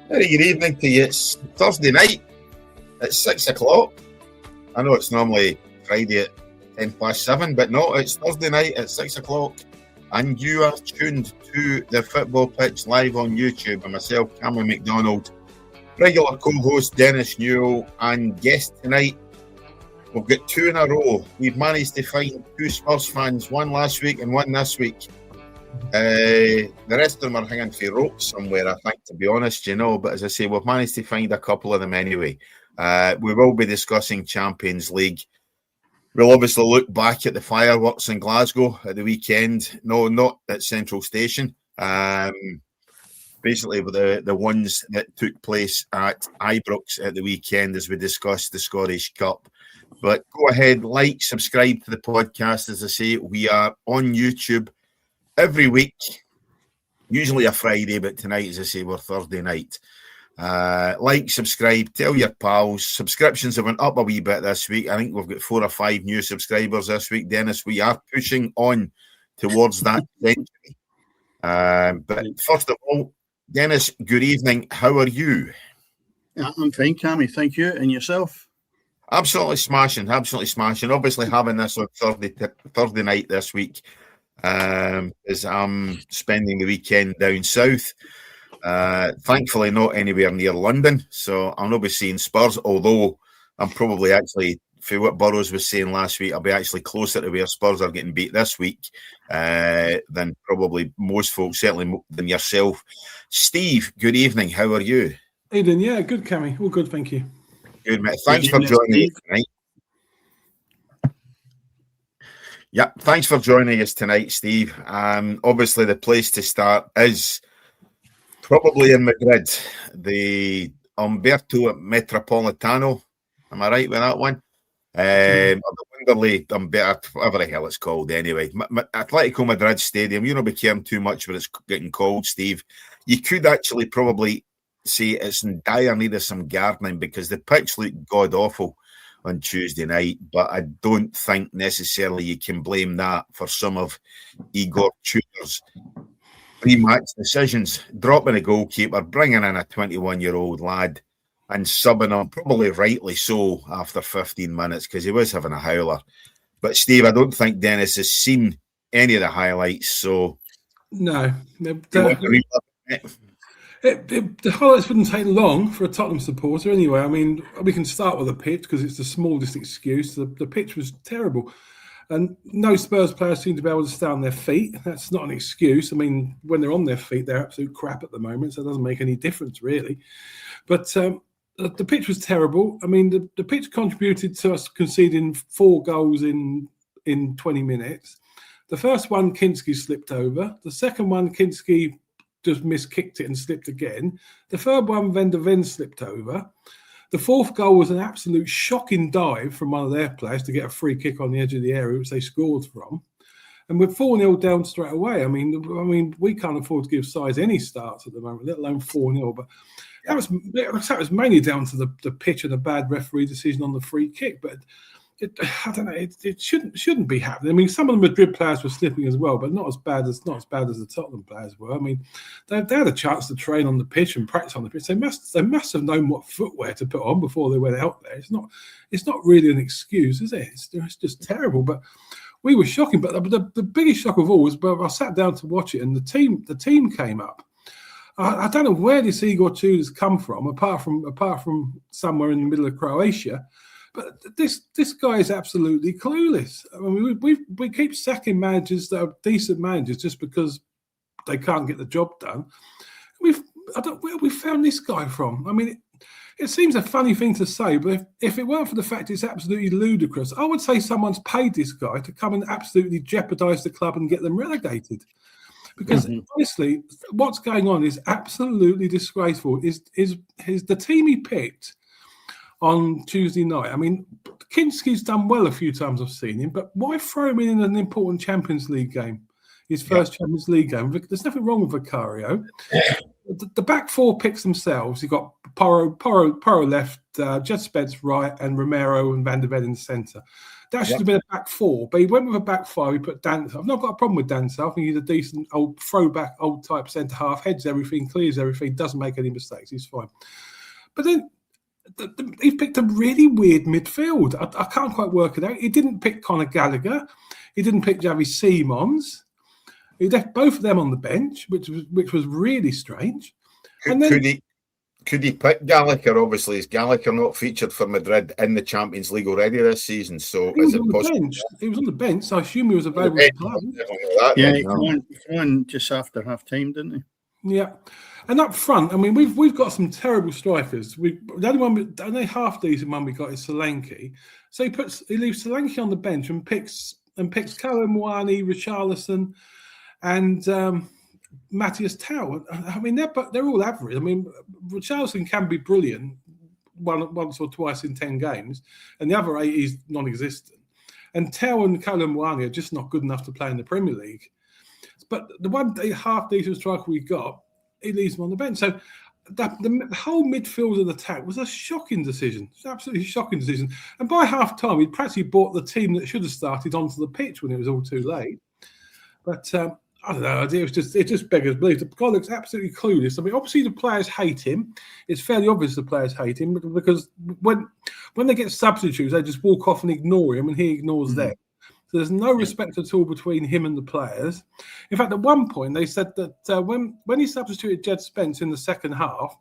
Very good evening to you. It's Thursday night at 6 o'clock. I know it's normally Friday at 7:10, but no, it's Thursday night at 6 o'clock. And you are tuned to the Football Pitch live on YouTube. And myself, Cameron McDonald, regular co-host Dennis Newell, and guest tonight. We've got two in a row. We've managed to find two Spurs fans, one last week and one this week. The rest of them are hanging for ropes somewhere, I think, to be honest, but as I say, we've managed to find a couple of them anyway. We will be discussing Champions League. We'll obviously look back at the fireworks in Glasgow at the weekend. No, not at Central Station. Basically, the ones that took place at Ibrox at the weekend as we discussed the Scottish Cup. But go ahead, like, subscribe to the podcast. As I say, we are on YouTube every week, usually a Friday, but tonight, as I say, we're Thursday night. Like, subscribe, tell your pals. Subscriptions have went up a wee bit this week. I think we've got 4 or 5 new subscribers this week. Dennis, we are pushing on towards that century. But first of all, Dennis, good evening. How are you? I'm fine, Cammy. Thank you. And yourself? Absolutely smashing. Obviously, having this on Thursday night this week. As I'm spending the weekend down south. Thankfully not anywhere near London, so I'll not be seeing Spurs, although I'm probably actually, for what Burrows was saying last week, I'll be actually closer to where Spurs are getting beat this week than probably most folks, certainly than yourself. Steve, good evening. How are you? Aidan, yeah, good, Cammy. All good, thank you. Good, mate. Thanks for joining us tonight. Yeah, thanks for joining us tonight, Steve. Obviously, the place to start is probably in Madrid, the Umberto Metropolitano. Am I right with that one? The Wonderly Umberto, whatever the hell it's called anyway. Atletico Madrid Stadium. You don't be caring too much what it's getting called, Steve. You could actually probably say it's in dire need of some gardening because the pitch looked god-awful on Tuesday night, but I don't think necessarily you can blame that for some of Igor Tudor's pre-match decisions. Dropping a goalkeeper, bringing in a 21-year-old lad and subbing him, probably rightly so, after 15 minutes because he was having a howler. But Steve, I don't think Dennis has seen any of the highlights, so... No. The highlights wouldn't take long for a Tottenham supporter anyway. I mean, we can start with the pitch because it's the smallest excuse. The pitch was terrible. And no Spurs players seem to be able to stay on their feet. That's not an excuse. I mean, when they're on their feet, they're absolute crap at the moment, so it doesn't make any difference, really. But the pitch was terrible. I mean, the pitch contributed to us conceding 4 goals in 20 minutes. The first one, Kinski slipped over. The second one, Kinski just miskicked it and slipped again. The third one, Van der Ven slipped over. The fourth goal was an absolute shocking dive from one of their players to get a free kick on the edge of the area, which they scored from. And we're 4-0 down straight away. I mean, we can't afford to give sides any starts at the moment, let alone 4-0. But that was mainly down to the pitch and a bad referee decision on the free kick. But I don't know. It shouldn't be happening. I mean, some of the Madrid players were slipping as well, but not as bad as the Tottenham players were. I mean, they had a chance to train on the pitch and practice on the pitch. They must have known what footwear to put on before they went out there. It's not really an excuse, is it? It's just terrible. But we were shocking. But the biggest shock of all was, I sat down to watch it, and the team came up. I don't know where this Igor Tudor's come from, apart from somewhere in the middle of Croatia. But this guy is absolutely clueless. I mean, we keep sacking managers that are decent managers just because they can't get the job done. Where we found this guy from? I mean, it seems a funny thing to say, but if it weren't for the fact it's absolutely ludicrous, I would say someone's paid this guy to come and absolutely jeopardise the club and get them relegated. Because honestly, what's going on is absolutely disgraceful. Is the team he picked on Tuesday night? I mean, Kinski's done well a few times I've seen him, but why throw him in an important Champions League game? His first Champions League game. There's nothing wrong with Vicario. The back four picks themselves. You've got Porro left, Jed Spence right, and Romero and Van der Ven in the centre. That should have been a back four, but he went with a back five. He put Dan. I've not got a problem with Dan. I think he's a decent old throwback, old type centre half. Heads everything, clears everything, doesn't make any mistakes. He's fine. But then he picked a really weird midfield. I can't quite work it out. He didn't pick Conor Gallagher. He didn't pick Javi Simons. He left both of them on the bench, which was really strange. And then could he pick Gallagher? Obviously, is Gallagher not featured for Madrid in the Champions League already this season? So is it possible? He was on the bench, so I assume he was available to play. Yeah, he came on just after half time, didn't he? Yeah. And up front, I mean, we've got some terrible strikers. The only half decent one we got is Solanke. So he leaves Solanke on the bench and picks Callum Mwani, Richarlison, and Matthias Tau. I mean, they're all average. I mean, Richarlison can be brilliant once or twice in 10 games, and the other 8 is non-existent. And Tau and Callum Mwani are just not good enough to play in the Premier League. But the one half decent striker we got, he leaves him on the bench. So the whole midfield and attack was a shocking decision. It's an absolutely shocking decision. And by half time, he'd practically brought the team that should have started onto the pitch when it was all too late. But I don't know. It just beggars belief. The guy looks absolutely clueless. I mean, obviously the players hate him. It's fairly obvious the players hate him because when they get substitutes, they just walk off and ignore him, and he ignores them. So there's no respect at all between him and the players. In fact, at one point they said that when he substituted Jed Spence in the second half,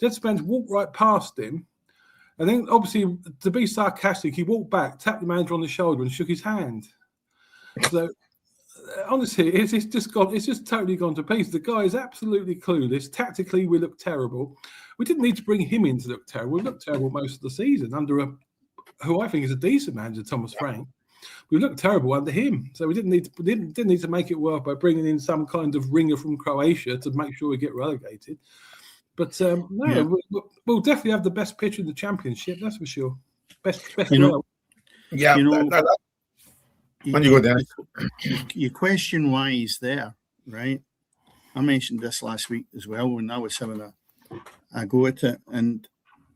Jed Spence walked right past him, and then obviously to be sarcastic, he walked back, tapped the manager on the shoulder, and shook his hand. So. Honestly, it's just totally gone to pieces. The guy is absolutely clueless. Tactically, we look terrible. We didn't need to bring him in to look terrible. We looked terrible most of the season under who I think is a decent manager, Thomas Frank. We looked terrible under him, so we didn't need to make it work by bringing in some kind of ringer from Croatia to make sure we get relegated. But we'll definitely have the best pitch in the Championship. That's for sure. Best. Yeah. When you go down, your question why he's there, right? I mentioned this last week as well when I was having a go at it, and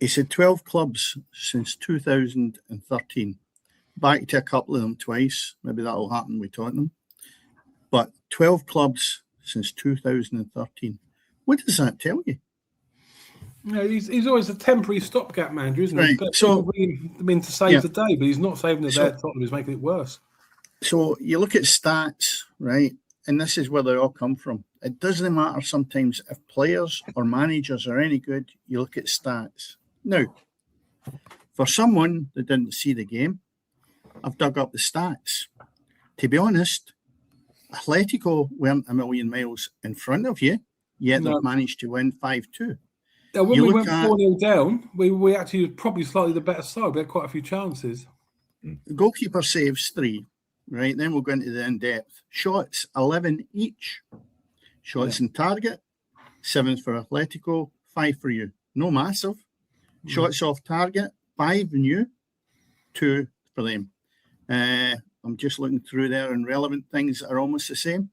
he said 12 clubs since 2013. Back to a couple of them twice. Maybe that'll happen with Tottenham, but 12 clubs since 2013. What does that tell you? Yeah, he's always a temporary stopgap manager, isn't he? Right. So, I mean, to save the day, but he's not saving the day. Tottenham is making it worse. So you look at stats, right? And this is where they all come from. It doesn't matter sometimes if players or managers are any good, you look at stats. Now, for someone that didn't see the game, I've dug up the stats. To be honest, Atletico weren't a million miles in front of you, yet they've managed to win 5-2. Now, when we went 4-0 down, we actually were probably slightly the better side. We had quite a few chances. The goalkeeper saves 3. Right, then we'll go into the in-depth. Shots, 11 each. Shots in target, 7 for Atletico, 5 for you. No massive. Shots off target, 5 in you, 2 for them. I'm just looking through there, and relevant things are almost the same.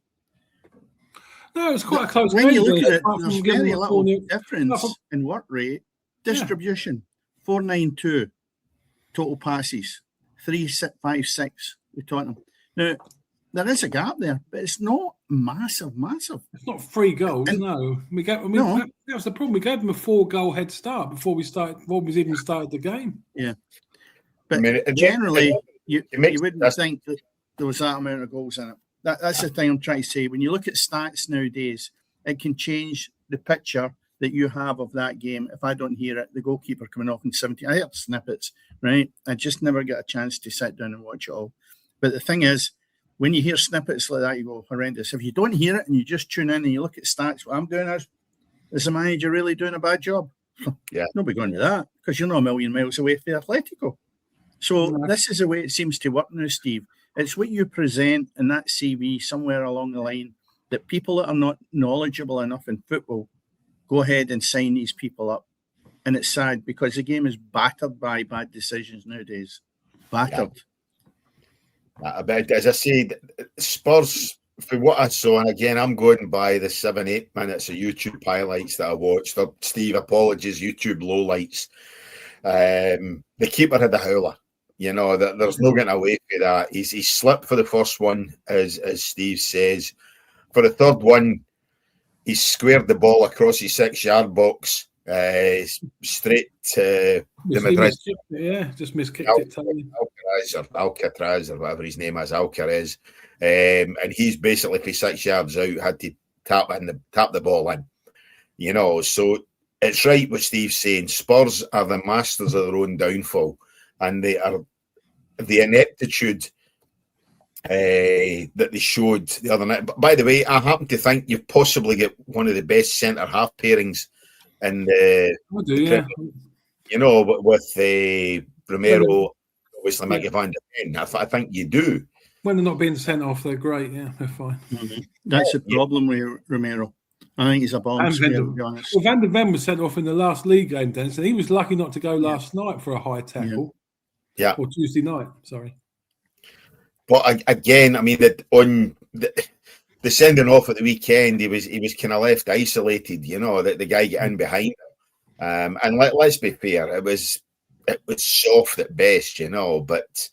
No, it's quite a close game. When you look at it, there's very little difference in work rate. Distribution, 492. Total passes, 356. We Tottenham. Now, there is a gap there, but it's not massive. It's not 3 goals, no. That was the problem. We gave them a 4-goal head start before we even started the game. Yeah. But generally, you wouldn't think that there was that amount of goals in it. That's the thing I'm trying to say. When you look at stats nowadays, it can change the picture that you have of that game. If I don't hear it, the goalkeeper coming off in 70, I heard snippets, right? I just never get a chance to sit down and watch it all. But the thing is, when you hear snippets like that, you go, horrendous. If you don't hear it and you just tune in and you look at stats, what I'm doing is the manager really doing a bad job? Yeah. Nobody going to that because you're not a million miles away from Atletico. So this is the way it seems to work now, Steve. It's what you present in that CV somewhere along the line that people that are not knowledgeable enough in football go ahead and sign these people up. And it's sad because the game is battered by bad decisions nowadays. Battered. Yeah. But as I said, Spurs, for what I saw, and again, I'm going by the 7-8 minutes of YouTube highlights that I watched. Steve, apologies, YouTube lowlights. The keeper had a howler. There's no getting away from that. He's slipped for the first one, as Steve says. For the third one, he squared the ball across his 6-yard box, straight to the Madrid. Just miskicked it totally. Alcatraz, or whatever his name is, Alcaraz. And he's basically, for 6 yards out, had to tap the ball in. So it's right what Steve's saying. Spurs are the masters of their own downfall, and they are the ineptitude that they showed the other night. But by the way, I happen to think you've possibly got one of the best centre half pairings in the. I do, yeah. With Romero, obviously Mickey van de Ven. I think you do. When they're not being sent off, they're great. Yeah, they're fine. Mm-hmm. That's the problem with Romero. I think he's a bomb square, to be honest. Well, Van de Ven was sent off in the last league game, Dennis, and he was lucky not to go last night for a high tackle. Yeah. Or Tuesday night, sorry. But again, I mean, on the sending off at the weekend, he was kind of left isolated. That the guy get in behind him, and let's be fair, it was soft at best, But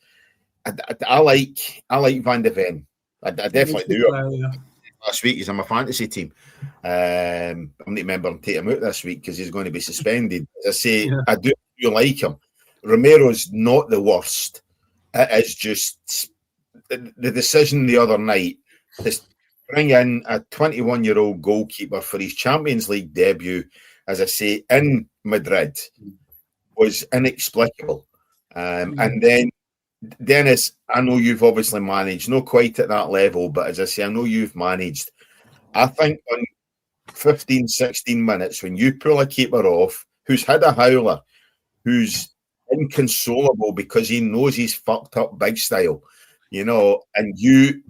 I like Van de Ven. I definitely do. Player. Last week he's on my fantasy team. I'm not remembering to take him out this week because he's going to be suspended. As I say, I do like him. Romero's not the worst. It is just the decision the other night to bring in a 21-year-old goalkeeper for his Champions League debut, as I say, in Madrid, was inexplicable. And then, Dennis, I know you've obviously managed, not quite at that level, but as I say, I know you've managed. I think on 15, 16 minutes, when you pull a keeper off who's had a howler, who's inconsolable because he knows he's fucked up big style, and you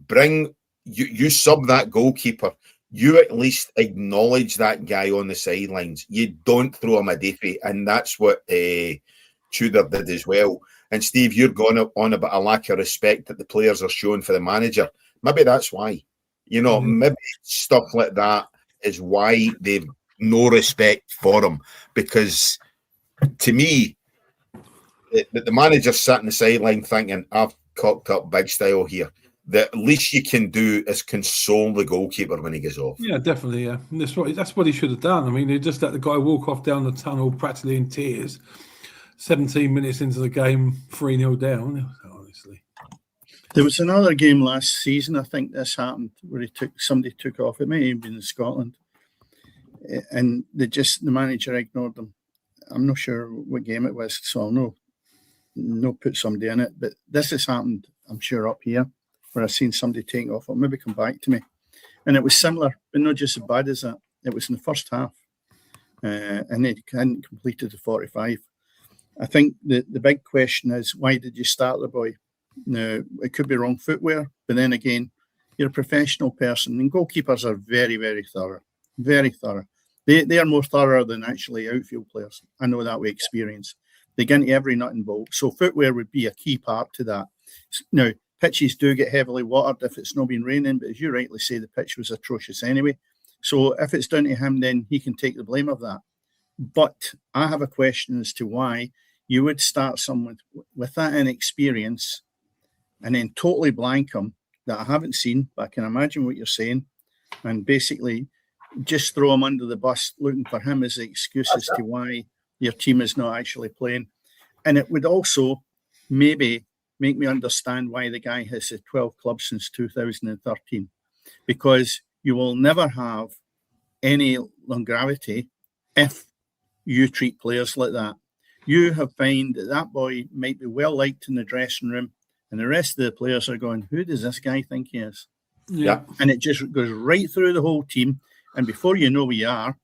sub that goalkeeper, you at least acknowledge that guy on the sidelines. You don't throw him a diffie, and that's what Tudor did as well. And Steve, you're going on about a lack of respect that the players are showing for the manager. Maybe that's why. Maybe stuff like that is why they've no respect for him. Because to me, the manager's sat on the sideline thinking, I've cocked up big style here. The least you can do is console the goalkeeper when he gets off. Yeah, definitely. Yeah, and that's what he should have done. I mean, he just let the guy walk off down the tunnel practically in tears. 17 minutes into the game, 3-0 down. Honestly, there was another game last season. I think this happened where somebody took off. It may have been in Scotland, and the manager ignored them. I'm not sure what game it was, so I'll no put somebody in it. But this has happened, I'm sure, up here where I've seen somebody taking off. Or maybe come back to me, and it was similar, but not just as bad as that. It was in the first half, and they hadn't completed the 45. I think the big question is, why did you start the boy? Now, it could be wrong footwear, but then again, you're a professional person, and goalkeepers are very, very thorough. Very thorough. They are more thorough than actually outfield players. I know that with experience. They get into every nut and bolt. So footwear would be a key part to that. Now, pitches do get heavily watered if it's not been raining, but as you rightly say, the pitch was atrocious anyway. So if it's down to him, then he can take the blame of that. But I have a question as to why you would start someone with that inexperience and then totally blank him that I haven't seen, but I can imagine what you're saying, and basically just throw him under the bus looking for him as the excuse as to why your team is not actually playing. And it would also maybe make me understand why the guy has had 12 clubs since 2013, because you will never have any longevity if you treat players like that. You have found that boy might be well liked in the dressing room, and the rest of the players are going, who does this guy think he is? Yeah. And it just goes right through the whole team. And before you know where you are,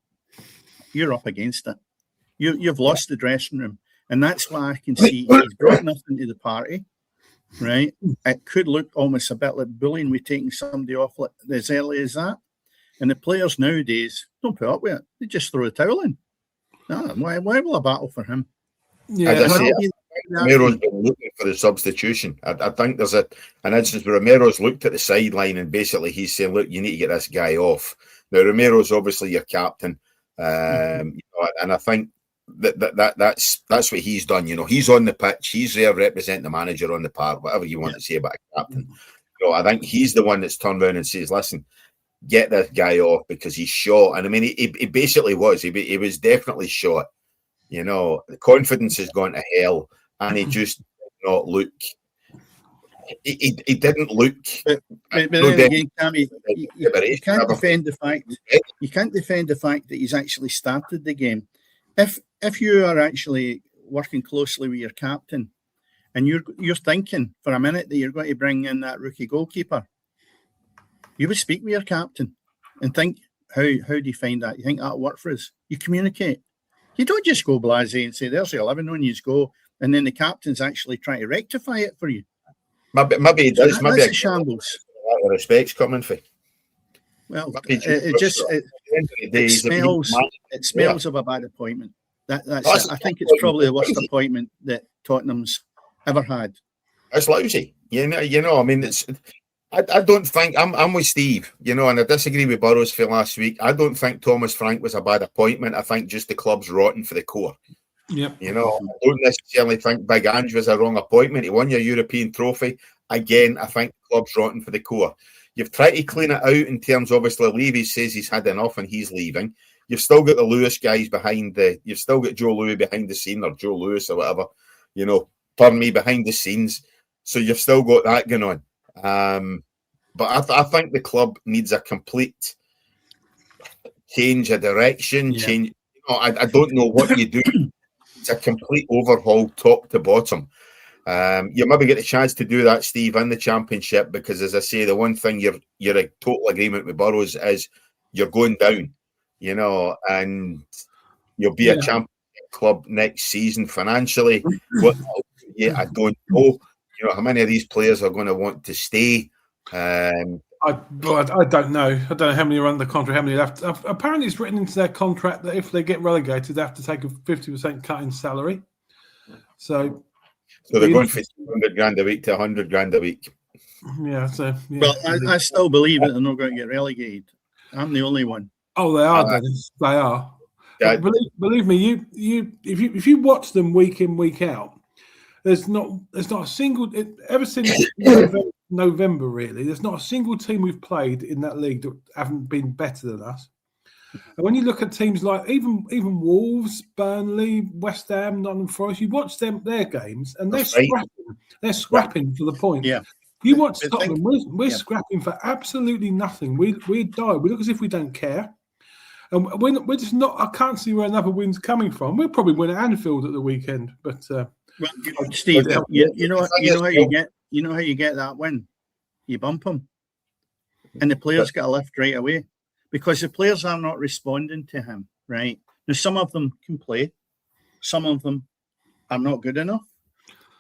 you're up against it. You've lost the dressing room. And that's why I can see he's brought nothing to the party, right? It could look almost a bit like bullying, with taking somebody off as early as that. And the players nowadays don't put up with it. They just throw a towel in. No, why will I battle for him? Yeah, as I say, Romero's been looking for the substitution. I think there's an instance where Romero's looked at the sideline and basically he's saying, look, you need to get this guy off. Now, Romero's obviously your captain. And I think that's what he's done. He's on the pitch, he's there representing the manager on the park, whatever you want to say about a captain. I think he's the one that's turned around and says, listen, get this guy off because he's shot. And I mean, he basically was. He was definitely shot. The confidence has gone to hell, and he just did not look. He didn't look. But again, Cammy, you can't defend the fact. You can't defend the fact that he's actually started the game. If you are actually working closely with your captain, and you're thinking for a minute that you're going to bring in that rookie goalkeeper, you would speak with your captain and think, how do you find that? You think that'll work for us? You communicate. You don't just go blasé and say, there's the 11 on you go, and then the captain's actually trying to rectify it for you. Maybe he does. Maybe that's a shambles. Respect's coming for. Well, it smells of a bad appointment. That's it. I think it's probably the worst appointment that Tottenham's ever had. It's lousy. I mean, I don't think I'm with Steve, and I disagree with Burrows for last week. I don't think Thomas Frank was a bad appointment. I think just the club's rotten for the core. Yep. I don't necessarily think Big Ange was a wrong appointment. He won your European trophy. Again, I think the club's rotten for the core. You've tried to clean it out in terms, obviously, Levy says he's had enough and he's leaving. You've still got the Lewis guys you've still got Joe Louis behind the scene, or Joe Lewis or whatever, turn me behind the scenes. So you've still got that going on. But I think the club needs a complete change of direction. Yeah. Change. I don't know what you do. It's a complete overhaul, top to bottom. You maybe get a chance to do that, Steve, in the Championship, because, as I say, the one thing you're in total agreement with Burrows is you're going down, and you'll be a Championship club next season financially. I don't know. How many of these players are going to want to stay? I don't know. I don't know how many are under contract, how many left. Apparently, it's written into their contract that if they get relegated, they have to take a 50% cut in salary. So they're going from 200 grand a week to 100 grand a week. Yeah. Well, I still believe that they're not going to get relegated. I'm the only one. Oh, they are, Dennis. They are. Yeah. Believe me, if you watch them week in, week out, there's not a single ever since November really. There's not a single team we've played in that league that haven't been better than us. And when you look at teams like even Wolves, Burnley, West Ham, Nottingham Forest, you watch their games and they're scrapping for the point. Yeah. You watch Tottenham, we're scrapping for absolutely nothing. We die. We look as if we don't care. And we're just not. I can't see where another win's coming from. We'll probably win at Anfield at the weekend, but. Steve, you know how you get that win. You bump them, and the players get a lift right away because the players are not responding to him. Right now, some of them can play, some of them are not good enough.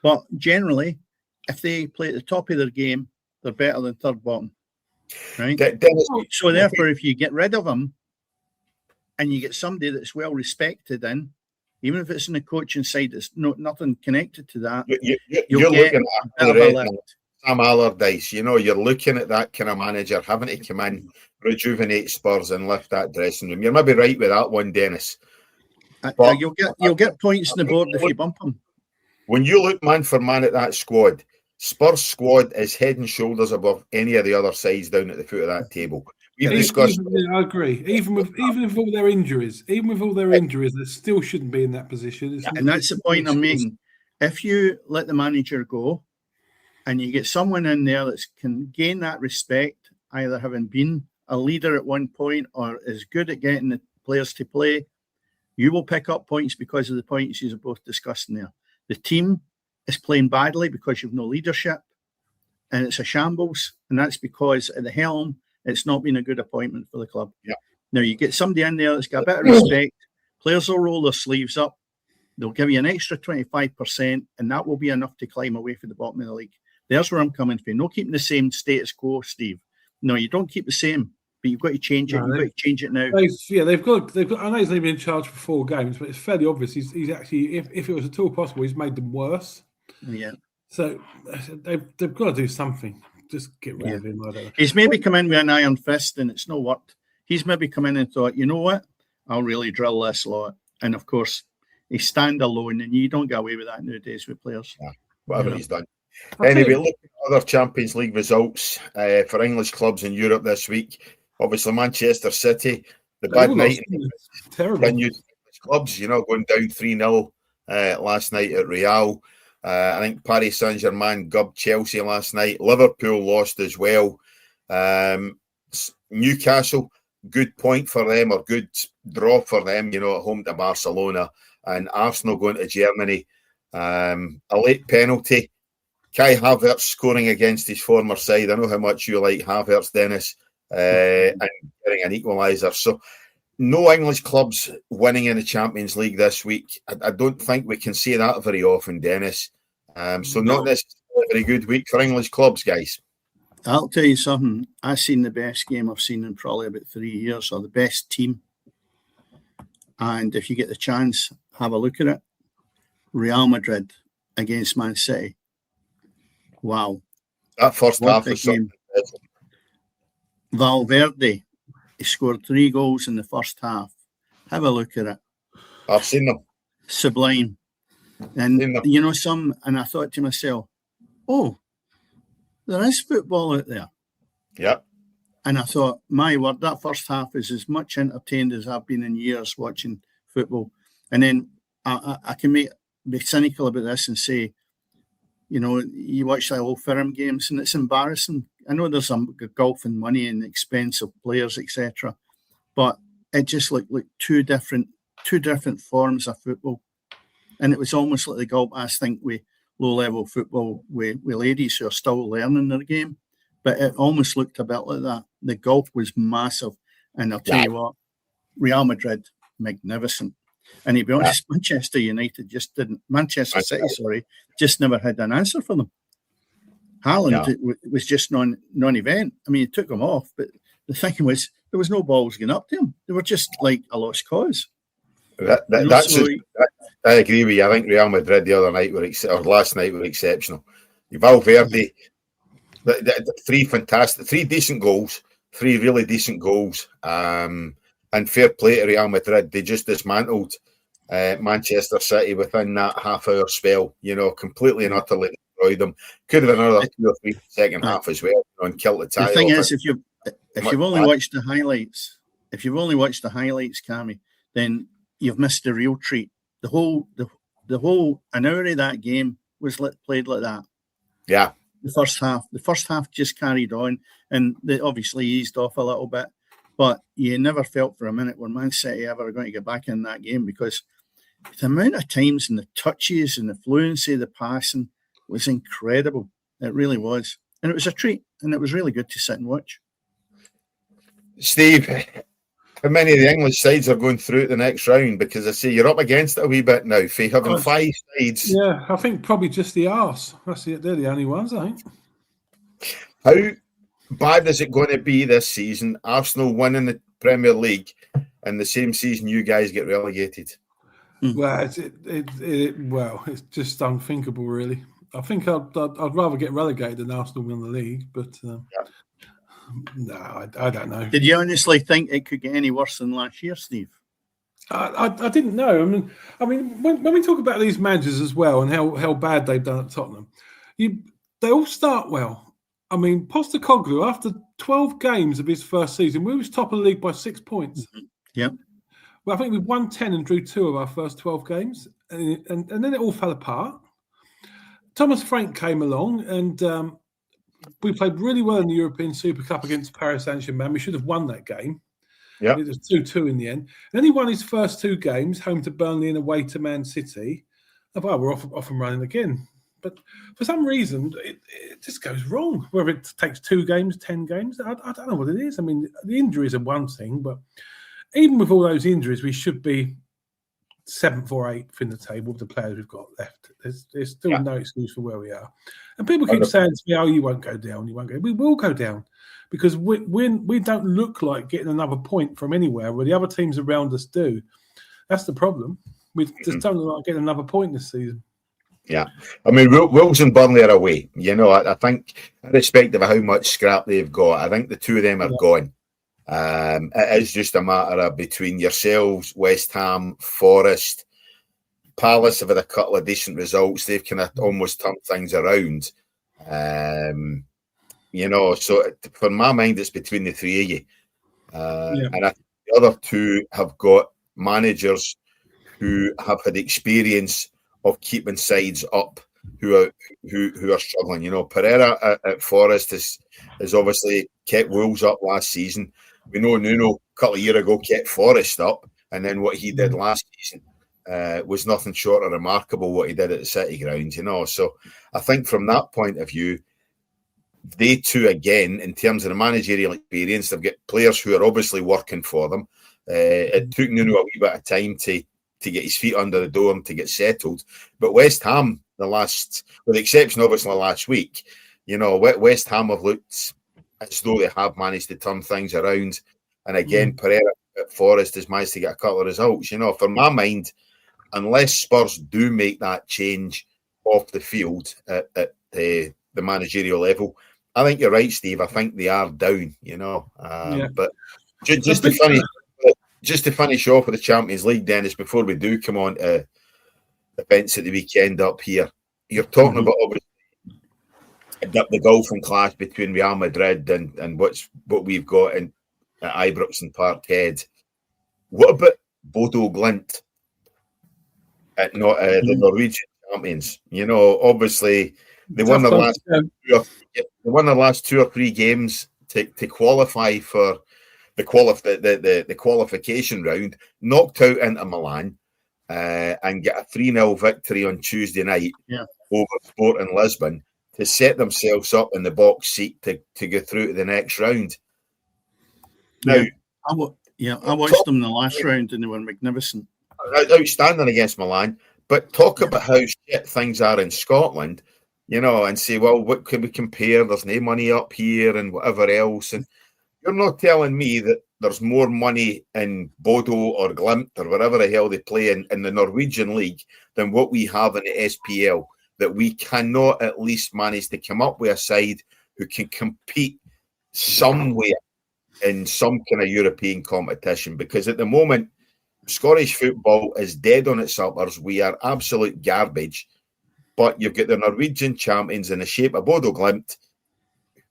But generally, if they play at the top of their game, they're better than third bottom. Right. So therefore, if you get rid of them, and you get somebody that's well respected in. Even if it's in the coaching side, it's nothing connected to that. You're looking at Sam Allardyce. You're looking at that kind of manager having to come in, rejuvenate Spurs, and lift that dressing room. You're maybe right with that one, Dennis. But you'll get points on the board if you bump them. When you look man for man at that squad, Spurs squad is head and shoulders above any of the other sides down at the foot of that table. I agree. Even with all their injuries, they still shouldn't be in that position. And that's the point I'm making. If you let the manager go, and you get someone in there that can gain that respect, either having been a leader at one point or is good at getting the players to play, you will pick up points because of the points you've both discussed in there. The team is playing badly because you've no leadership, and it's a shambles, and that's because at the helm. It's not been a good appointment for the club. Yeah. Now you get somebody in there that's got a bit of respect. Players will roll their sleeves up. They'll give you an extra 25%, and that will be enough to climb away from the bottom of the league. There's where I'm coming from. No keeping the same status quo, Steve. No, you don't keep the same, but you've got to change it. You've got to change it now. They've got. I know he's only been in charge for 4 games, but it's fairly obvious he's actually, if it was at all possible, he's made them worse. Yeah. So they've got to do something. Just get rid of him. I don't know. He's maybe come in with an iron fist and it's not worked. He's maybe come in and thought, you know what? I'll really drill this lot. And of course, He's standalone, and you don't get away with that nowadays with players. Yeah, whatever he's done. Anyway, look at other Champions League results for English clubs in Europe this week. Obviously, Manchester City, the bad night. Terrible. English clubs, going down 3-0 last night at Real. I think Paris Saint-Germain gubbed Chelsea last night. Liverpool lost as well. Newcastle, good point for them, or good draw for them, at home to Barcelona. And Arsenal going to Germany. A late penalty. Kai Havertz scoring against his former side. I know how much you like Havertz, Dennis, and getting an equaliser. So no English clubs winning in the Champions League this week. I don't think we can see that very often, Dennis. So not necessarily a very good week for English clubs, guys. I'll tell you something. I've seen the best game I've seen in probably about 3 years, or the best team. And if you get the chance, have a look at it. Real Madrid against Man City. Wow. That first half was something. Valverde, he scored 3 goals in the first half. Have a look at it. I've seen them. Sublime. And and I thought to myself, oh, there is football out there. Yep. And I thought, my word, that first half is as much entertained as I've been in years watching football. And then I can be cynical about this and say, you watch the old firm games and it's embarrassing. I know there's some golf and money and expensive players, etc. But it just looked like two different forms of football. And it was almost like the golf, I think, with low-level football with ladies who are still learning their game. But it almost looked a bit like that. The golf was massive. And I'll tell you what, Real Madrid, magnificent. And to be honest, Manchester City, just never had an answer for them. Haaland was just non-event. I mean, he took them off, but the thing was, there was no balls going up to him. They were just like a lost cause. I agree with you. I think Real Madrid the other night last night were exceptional. Valverde, three decent goals, 3 really decent goals. And fair play to Real Madrid. They just dismantled Manchester City within that half-hour spell, completely and utterly destroyed them. Could have been another 2 or 3 second half as well, and killed the tie. The thing is, if you've only watched the highlights, Cammy, then you've missed the real treat. The whole an hour of that game was played like that. Yeah. The first half just carried on, and they obviously eased off a little bit. But you never felt for a minute were Man City ever going to get back in that game, because the amount of times and the touches and the fluency of the passing was incredible. It really was. And it was a treat, and it was really good to sit and watch. Steve, how many of the English sides are going through the next round? Because I see you're up against it a wee bit now, Faye, having 5 sides. Yeah, I think probably just the arse. They're the only ones, I think. How bad is it going to be this season? Arsenal winning the Premier League, and the same season you guys get relegated. Well, it's just unthinkable, really. I think I'd rather get relegated than Arsenal win the league, but no, I don't know. Did you honestly think it could get any worse than last year, Steve? I didn't know. I mean, when we talk about these managers as well and how bad they've done at Tottenham, they all start well. I mean, Postecoglou, after 12 games of his first season, we was top of the league by 6 points. Mm-hmm. Yep. Well, I think we won 10 and drew 2 of our first 12 games, and then it all fell apart. Thomas Frank came along, and we played really well in the European Super Cup against Paris Saint-Germain. We should have won that game. Yeah, it was 2-2 in the end. And then he won his first 2 games, home to Burnley and away to Man City. Well, we're off and running again. But for some reason, it just goes wrong. Whether it takes 2 games, 10 games, I don't know what it is. I mean, the injuries are one thing, but even with all those injuries, we should be 7th or 8th in the table with the players we've got left. There's still no excuse for where we are. And people keep saying to me, "Oh, you won't go down. You won't go." We will go down because we don't look like getting another point from anywhere where the other teams around us do. That's the problem. We just don't look like getting another point this season. Yeah, I mean, Wolves and Burnley are away. I think, irrespective of how much scrap they've got, I think the 2 of them are gone. It is just a matter of between yourselves, West Ham, Forest, Palace have had a couple of decent results. They've kind of almost turned things around. So for my mind, it's between the three of you. And I think the other two have got managers who have had experience of keeping sides up who are struggling. Pereira at Forest has obviously kept Wolves up last season. We know Nuno a couple of years ago kept Forest up, and then what he did last season was nothing short of remarkable what he did at the City Ground. So I think from that point of view, they two, again, in terms of the managerial experience, they've got players who are obviously working for them. It took Nuno a wee bit of time to get his feet under the door and to get settled. But West Ham, with the exception obviously last week, West Ham have looked as though they have managed to turn things around. And again, Pereira at Forest has managed to get a couple of results. For my mind, unless Spurs do make that change off the field at the managerial level, I think you're right, Steve. I think they are down, But just to finish off with the Champions League, Dennis, before we do come on to events at the weekend up here, you're talking about obviously the golfing clash between Real Madrid and what we've got at Ibrox and Parkhead. What about Bodo Glimt at the Norwegian champions? Obviously they won the last 2 or 3 games to qualify for the qualification round, knocked out Inter Milan, and get a 3-0 victory on Tuesday night over Sporting Lisbon to set themselves up in the box seat to go through to the next round. Now, I watched them in the last round and they were magnificent. Outstanding against Milan. But talk about how shit things are in Scotland, and say, well, what can we compare? There's no money up here and whatever else. And you're not telling me that there's more money in Bodo or Glimt or whatever the hell they play in the Norwegian League than what we have in the SPL, that we cannot at least manage to come up with a side who can compete somewhere in some kind of European competition. Because at the moment, Scottish football is dead on its uppers. We are absolute garbage. But you've got the Norwegian champions in the shape of Bodo Glimt,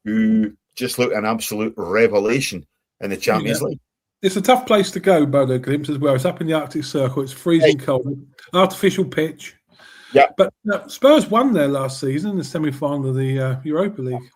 who just look an absolute revelation in the Champions League. It's a tough place to go, Bodo Glimt, as well. It's up in the Arctic Circle. It's freezing cold. Artificial pitch. Yeah. But Spurs won there last season in the semi-final of the Europa League.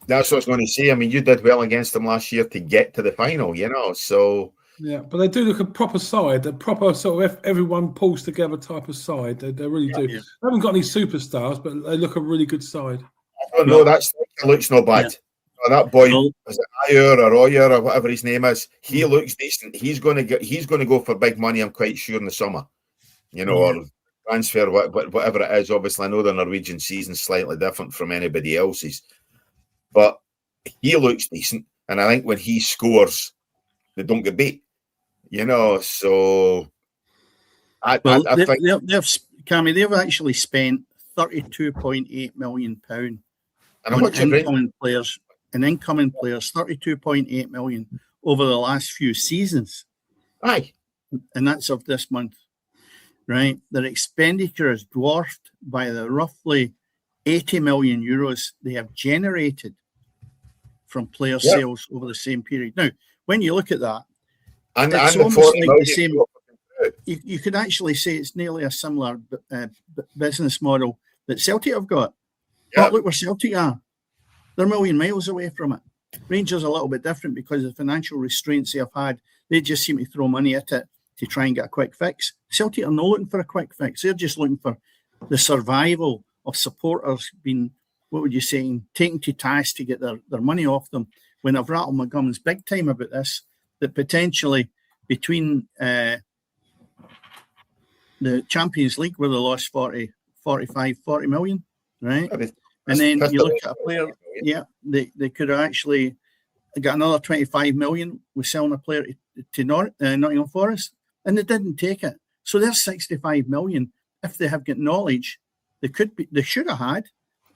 That's what I was going to say. I mean, you did well against them last year to get to the final, so... Yeah, but they do look a proper side, a proper sort of everyone pulls together type of side. They really do. Yeah. They haven't got any superstars, but they look a really good side. I don't know, that looks not bad. Yeah. That boy, is it Oyer or whatever his name is, he looks decent. He's going to go for big money, I'm quite sure, in the summer. Or transfer, whatever it is. Obviously, I know the Norwegian season's slightly different from anybody else's. But he looks decent. And I think when he scores, they don't get beat. So I think they've actually spent £32.8 million on incoming players. Incoming players, £32.8 million over the last few seasons. Aye, and that's of this month, right? Their expenditure is dwarfed by the roughly €80 million they have generated from player sales over the same period. Now, when you look at that, it's almost like the same. You could actually say it's nearly a similar business model that Celtic have got. But look where Celtic are. They're a million miles away from it. Rangers are a little bit different because of the financial restraints they have had. They just seem to throw money at it to try and get a quick fix. Celtic are not looking for a quick fix. They're just looking for the survival of supporters being, taken to task to get their money off them. When I've rattled my gums big time about this, that potentially between the Champions League where they lost 40 million, right? And then you look at a player, they could have actually got another 25 million with selling a player to Nottingham Forest, and they didn't take it. So there's 65 million. If they have got knowledge, they should have had,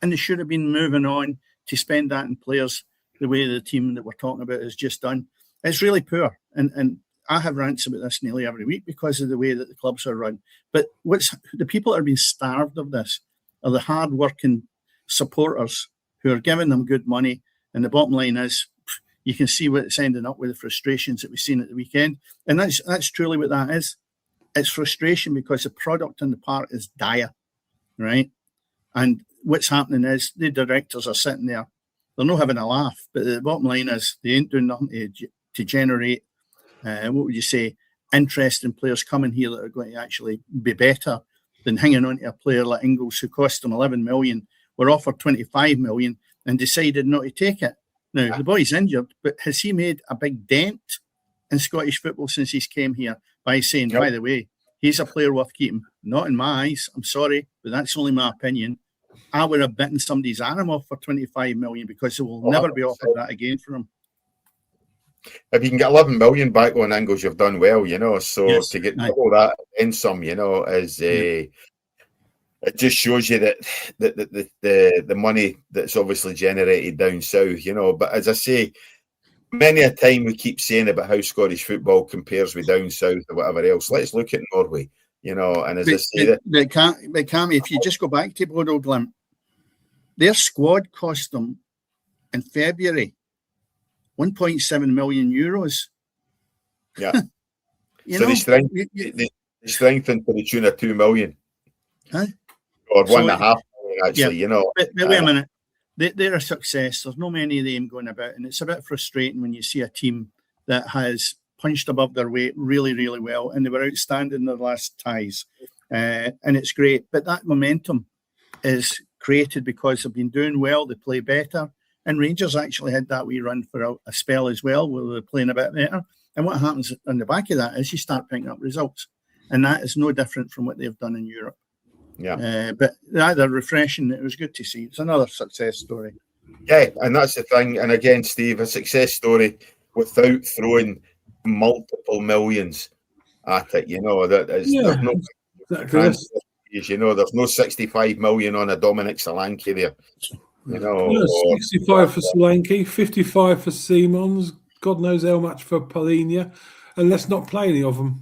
and they should have been moving on to spend that in players the way the team that we're talking about has just done. It's really poor, and I have rants about this nearly every week because of the way that the clubs are run. But the people that are being starved of this are the hard-working supporters who are giving them good money. And the bottom line is, you can see what it's ending up with, the frustrations that we've seen at the weekend. And that's truly what that is. It's frustration because the product in the park is dire, right? And what's happening is the directors are sitting there. They're not having a laugh, but the bottom line is they ain't doing nothing to generate, what would you say, interest in players coming here that are going to actually be better than hanging on to a player like Ingles, who cost them 11 million, were offered 25 million and decided not to take it. Now, the boy's injured, but has he made a big dent in Scottish football since he's came here by saying, by the way, he's a player worth keeping? Not in my eyes. I'm sorry, but that's only my opinion. I would have bitten somebody's arm off for 25 million because they will never be offered that again for him. If you can get 11 million back on Ingles, you've done well, So Yes, to get all that in some, is it just shows you that the money that's obviously generated down south, But as I say, many a time we keep saying about how Scottish football compares with down south or whatever else. Let's look at Norway, And as I say, Cammy, if you just go back to Bodo Glimt, their squad cost them in February 1.7 million euros. Yeah. So they strengthened to the tune of 2 million. Huh? Or 1.5 million, actually, But wait a minute. They're a success. There's no many of them going about. And it's a bit frustrating when you see a team that has punched above their weight really, really well. And they were outstanding in their last ties. And it's great. But that momentum is created because they've been doing well. They play better. And Rangers actually had that wee run for a spell as well, where they're playing a bit better. And what happens on the back of that is you start picking up results. And that is no different from what they've done in Europe. Yeah. But they're refreshing. It was good to see. It's another success story. Yeah, and that's the thing. And again, Steve, a success story without throwing multiple millions at it. There's no there's no 65 million on a Dominic Solanke there. 65 for Solanke, 55 for Simons, God knows how much for Polinia, and let's not play any of them.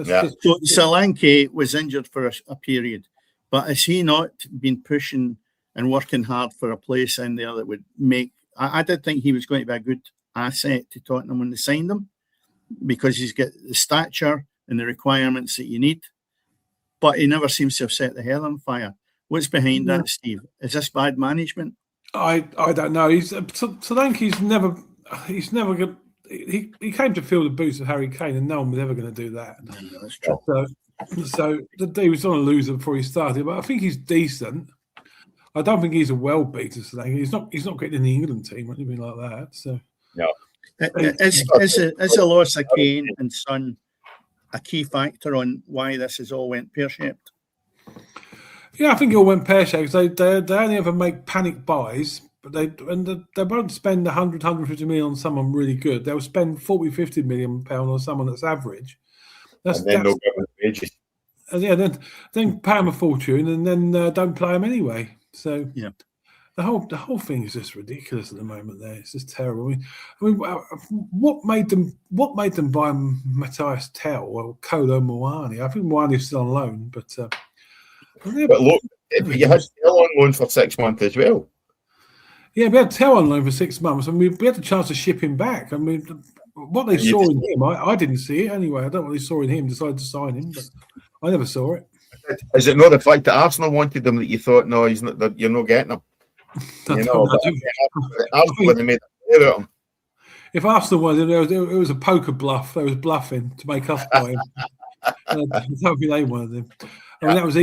So Solanke was injured for a period, but has he not been pushing and working hard for a place in there that would make... I did think he was going to be a good asset to Tottenham when they signed him, because he's got the stature and the requirements that you need, but he never seems to have set the hell on fire. What's behind that, Steve? Is this bad management? I don't know. Solanke's never good. He came to fill the boots of Harry Kane, and no one was ever going to do that. No, that's true. So he was on a loser before he started, but I think he's decent. I don't think he's a well beater, Solanke. He's not getting in the England team or anything like that. So no. Is a loss of Kane and Son a key factor on why this has all went pear-shaped? Yeah, I think it all went pear-shaped. They only ever make panic buys, but they won't spend 150 million on someone really good. They'll spend 40-50 million pounds on someone that's average. And then they'll get wages. Then pay them a fortune, and then don't play them anyway. So yeah, the whole thing is just ridiculous at the moment. There, it's just terrible. I mean, what made them buy Matthias Tell or Kolo Muani? I think Muani's still on loan, but look, you had Tell on loan for 6 months as well. Yeah, we had Tell on loan for 6 months, and we had the chance to ship him back. I mean, what they saw in him, I didn't see it anyway. I don't know what they saw in him, decided to sign him, but I never saw it. Is it not the fact that Arsenal wanted him that you thought, no, he's not? You're not getting him. Arsenal would have made a player out of him. If Arsenal wanted him, it was a poker bluff. They was bluffing to make us buy him. I don't think they wanted him. I mean, that was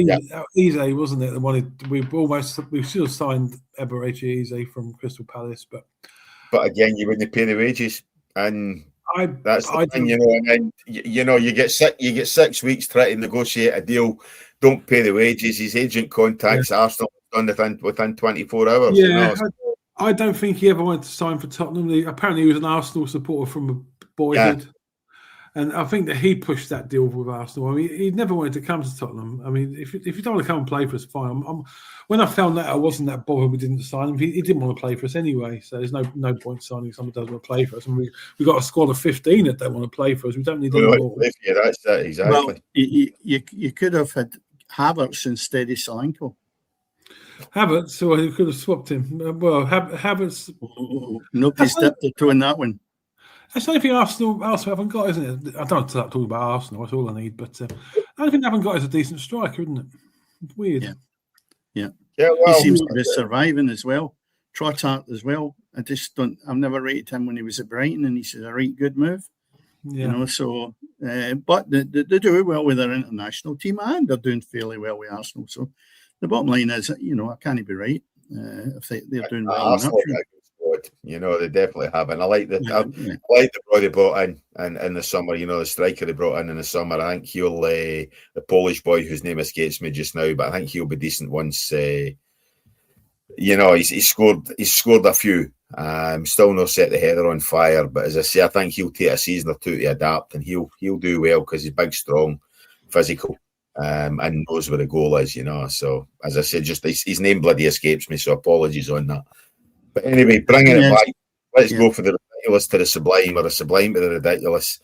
easy, wasn't it? We should have signed Eberechi Eze from Crystal Palace, but again, you wouldn't pay the wages, and that's the thing, And then you get 6 weeks trying to negotiate a deal. Don't pay the wages. His agent contacts Arsenal within 24 hours. Yeah, I don't think he ever wanted to sign for Tottenham. Apparently, he was an Arsenal supporter from boyhood. And I think that he pushed that deal with Arsenal. I mean, he never wanted to come to Tottenham. I mean, if you don't want to come and play for us, fine. When I found that, I wasn't that bothered we didn't sign him. He didn't want to play for us anyway, so there's no point signing someone who doesn't want to play for us. And we've got a squad of 15 that don't want to play for us. We don't need any more. Yeah, that's it, exactly. Well, you could have had Havertz instead of Solanke. Havertz, or you could have swapped him. Well, Havertz... Nobody's dipped their toe in that one. That's the only thing Arsenal haven't got, isn't it? I don't start talking about Arsenal. That's all I need. But the only thing they haven't got is a decent striker, isn't it? It's weird. Yeah. Well, he seems to be surviving as well. Trossard as well. I've never rated him when he was at Brighton, and he's a right good move. Yeah. So, but they do well with their international team, and they're doing fairly well with Arsenal. So, the bottom line is, I can't be right if they're doing well. They definitely have, and I like the boy they brought in the summer. The striker they brought in the summer. I think he'll the Polish boy whose name escapes me just now, but I think he'll be decent once. He's scored a few. Still not set the header on fire, but as I say, I think he'll take a season or two to adapt, and he'll do well because he's big, strong, physical, and knows where the goal is. So as I said, just his name bloody escapes me, so apologies on that. But anyway, bringing it back, let's go for the ridiculous to the sublime, or the sublime to the ridiculous.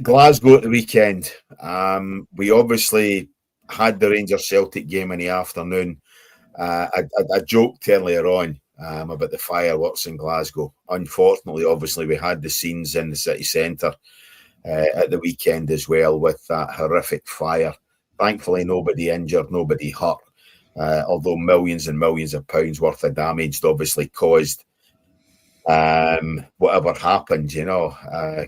Glasgow at the weekend. We obviously had the Rangers-Celtic game in the afternoon. I joked earlier on about the fireworks in Glasgow. Unfortunately, obviously, we had the scenes in the city centre at the weekend as well with that horrific fire. Thankfully, nobody injured, nobody hurt. Although millions and millions of pounds worth of damage obviously caused whatever happened,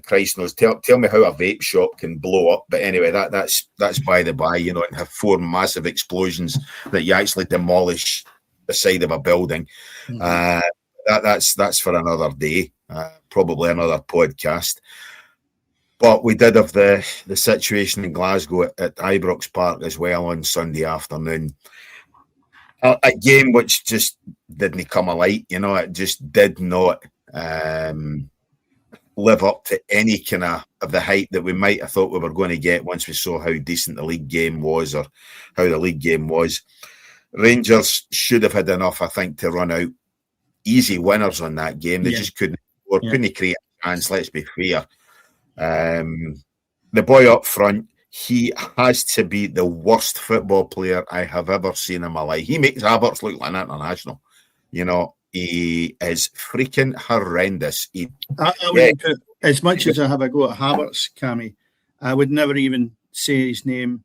Christ knows. Tell me how a vape shop can blow up. But anyway, that's by the by, and have 4 massive explosions that you actually demolish the side of a building. Mm-hmm. That's for another day, probably another podcast. But we did have the situation in Glasgow at Ibrox Park as well on Sunday afternoon. A game which just didn't come alight, it just did not live up to any kind of the hype that we might have thought we were going to get once we saw how decent the league game was, or how the league game was. Rangers should have had enough, I think, to run out easy winners on that game. They just couldn't create a chance, let's be fair. The boy up front, he has to be the worst football player I have ever seen in my life. He makes Havertz look like an international. He is freaking horrendous. As much as I have a go at Havertz, Cammy, I would never even say his name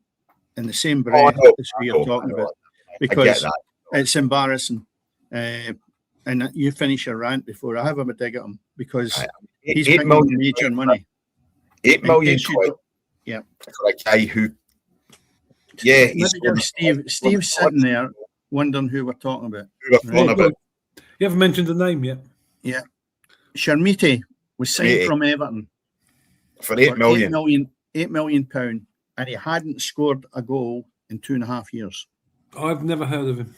in the same breath as we are talking about, because it's embarrassing. And you finish your rant before I have him a dig at him, because he's making major money. 8 million quid. Yeah, for a guy who, Steve's sitting there wondering who we're talking about. You haven't mentioned the name yet. Yeah, Sharmiti was signed from Everton for 8 million. £8 million, and he hadn't scored a goal in 2.5 years. I've never heard of him.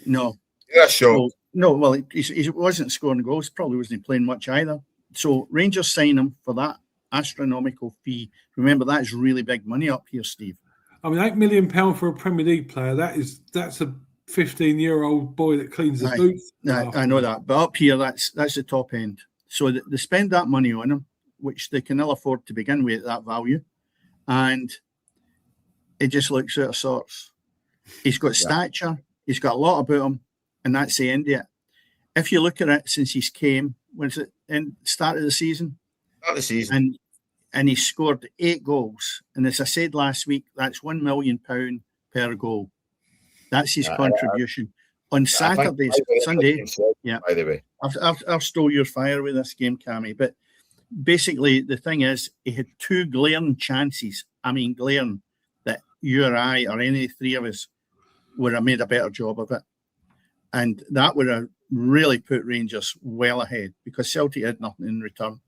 No. Yeah, sure. Well, he wasn't scoring goals. Probably wasn't playing much either. So Rangers signed him for that astronomical fee. Remember, that's really big money up here, Steve. I mean, £8 million for a Premier League player, that's a 15-year-old boy that cleans the boots. I know that, but up here, that's the top end. So they spend that money on him, which they can ill afford to begin with at that value, and it just looks out of sorts. He's got stature, he's got a lot about him, and that's the end of it. If you look at it since he's came, was it in start of the season? Start of the season. And he scored 8 goals. And as I said last week, that's £1 million per goal. That's his contribution. On Sunday. Yeah. By the way, I've stole your fire with this game, Cammy. But basically, the thing is, he had 2 glaring chances. I mean, glaring, that you or I or any 3 of us would have made a better job of it. And that would have really put Rangers well ahead, because Celtic had nothing in return.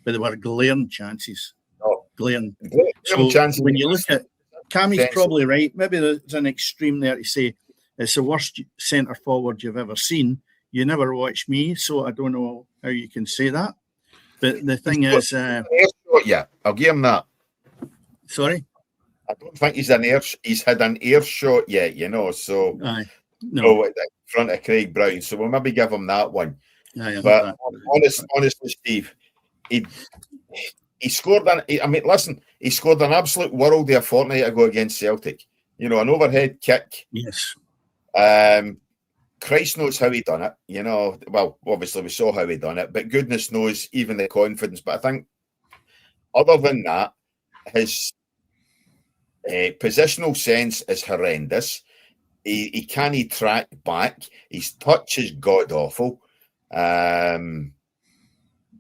But there were glaring chances. Glaring. So when you look at, Cammy's probably right. Maybe there's an extreme there to say it's the worst centre forward you've ever seen. You never watched me, so I don't know how you can say that. But the thing is, shot yet. I'll give him that. Sorry? I don't think he's had an air shot yet, so no. In front of Craig Brown. So we'll maybe give him that one. But honestly, Steve, he scored he scored an absolute worldie a fortnight ago against Celtic. An overhead kick. Yes. Christ knows how he done it. Well, obviously we saw how he done it, but goodness knows even the confidence. But I think other than that, his positional sense is horrendous. He can't track back. His touch is god awful.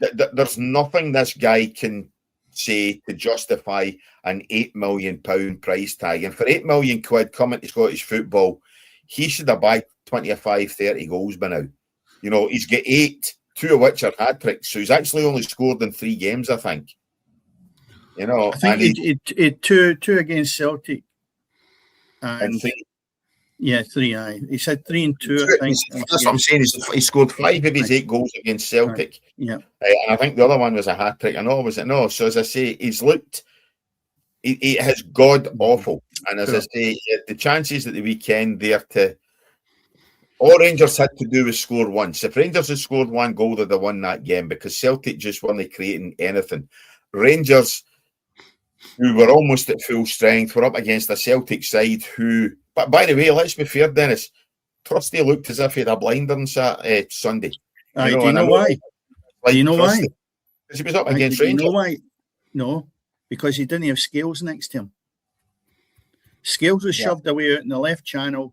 There's nothing this guy can say to justify an £8 million price tag. And for £8 million coming to Scottish football, he should have bagged 25, 30 goals by now. He's got 8, 2 of which are hat-tricks. So he's actually only scored in 3 games, I think. I think he two against Celtic. And 3. Yeah, 3. He said 3 and 2. I think that's what I'm saying. He scored 5 of his 8 goals against Celtic. Right. Yeah, and I think the other one was a hat trick. I know, was it? No. So as I say, he's looked. He has god awful. And as I say, the chances at the weekend there all Rangers had to do was score once. If Rangers had scored 1 goal, they'd have won that game because Celtic just weren't creating anything. Rangers, who were almost at full strength, were up against a Celtic side who. But by the way, let's be fair, Dennis. Trusty looked as if he had a blinder on Sunday. Do you know why? Do you know why? Because he was up against Rangers. Do you know why? No, because he didn't have Scales next to him. Scales was shoved away out in the left channel,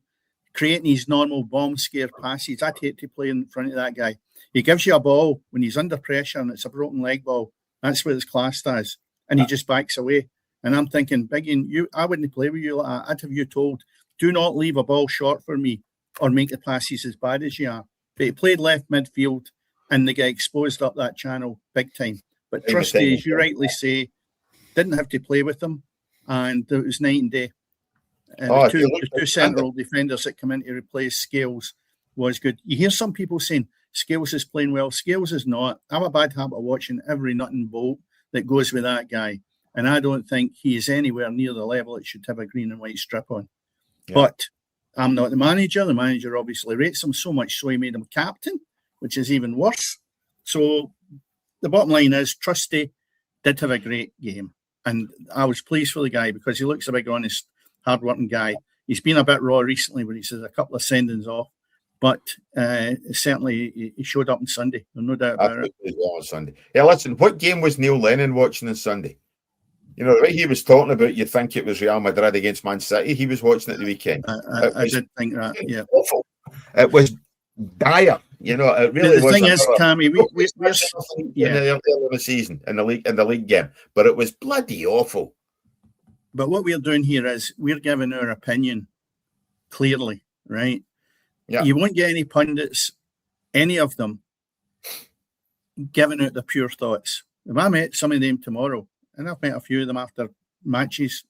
creating his normal bomb scare passes. I'd hate to play in front of that guy. He gives you a ball when he's under pressure and it's a broken leg ball. That's what it's classed as. And he just backs away. And I'm thinking, Biggie, I wouldn't play with you like that. I'd have you told, do not leave a ball short for me or make the passes as bad as you are. But he played left midfield and they get exposed up that channel big time. But Trusty, as you rightly say, didn't have to play with them. And it was night and day. The two central defenders that come in to replace Scales was good. You hear some people saying Scales is playing well. Scales is not. I have a bad habit of watching every nut and bolt that goes with that guy. And I don't think he is anywhere near the level it should have a green and white strip on. Yeah. But I'm not the manager. The manager obviously rates him so much so he made him captain, which is even worse. So the bottom line is Trusty did have a great game. And I was pleased for the guy because he looks a big, honest, hard-working guy. He's been a bit raw recently when he says a couple of sendings off. But certainly he showed up on Sunday. There's no doubt about it. On Sunday. Yeah, listen, what game was Neil Lennon watching on Sunday? The way he was talking about, you'd think it was Real Madrid against Man City. He was watching it the weekend. I did think that, yeah. Awful. It was dire. It really was. The thing is, Tammy, we're in the season, in the league game. But it was bloody awful. But what we're doing here is we're giving our opinion clearly, right? Yeah. You won't get any pundits, any of them, giving out their pure thoughts. If I met some of them tomorrow, and I've met a few of them after matches,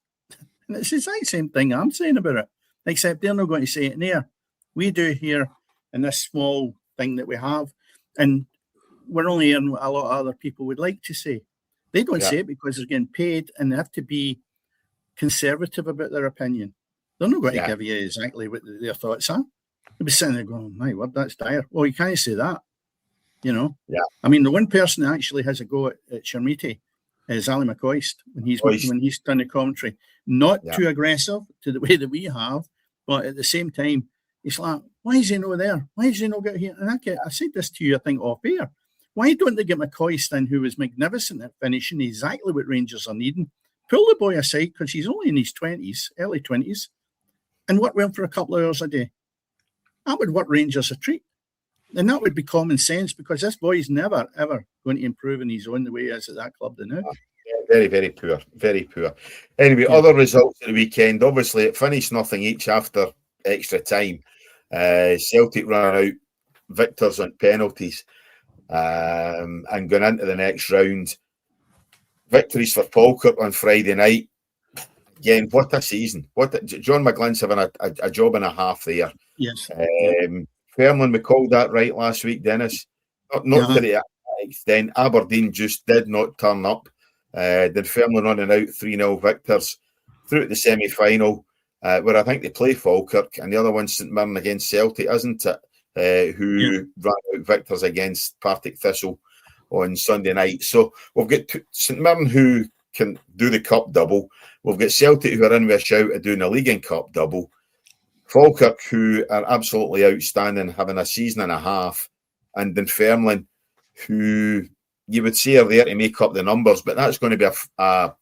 and it's the exact same thing I'm saying about it, except they're not going to say it in there. We do here in this small thing that we have, and we're only hearing what a lot of other people would like to say. They don't say it because they're getting paid and they have to be conservative about their opinion. They're not going to give you exactly what their thoughts are. They'll be sitting there going, my word, that's dire. Well, you can't say that, Yeah. I mean, the one person that actually has a go at Shermiti is Ali McCoist when he's done the commentary. Not too aggressive to the way that we have, but at the same time, it's like, why is he not there? Why is he not get here? And I said this to you, I think, off air. Why don't they get McCoist in, who was magnificent at finishing exactly what Rangers are needing? Pull the boy aside because he's only in his 20s, early 20s, and work well for a couple of hours a day. That would work Rangers a treat. And that would be common sense because this boy is never, ever going to improve in his own the way he is at that club now. Yeah, very, very poor. Very poor. Anyway, other results of the weekend. Obviously, it finished nothing each after extra time. Celtic ran out victors on penalties and going into the next round. Victories for Falkirk on Friday night. Again, what a season. John McGlynn's having a job and a half there. Yes. Fairland, we called that right last week, Dennis. Not to the extent. Aberdeen just did not turn up. Dunfermline running out 3-0 victors through to the semi-final, where I think they play Falkirk, and the other one's St Mirren against Celtic, isn't it? Who ran out victors against Partick Thistle on Sunday night. So we've got St Mirren, who can do the cup double. We've got Celtic, who are in with a shout at doing a league and cup double. Falkirk, who are absolutely outstanding, having a season and a half. And Dunfermline, who you would say are there to make up the numbers, but that's going to be a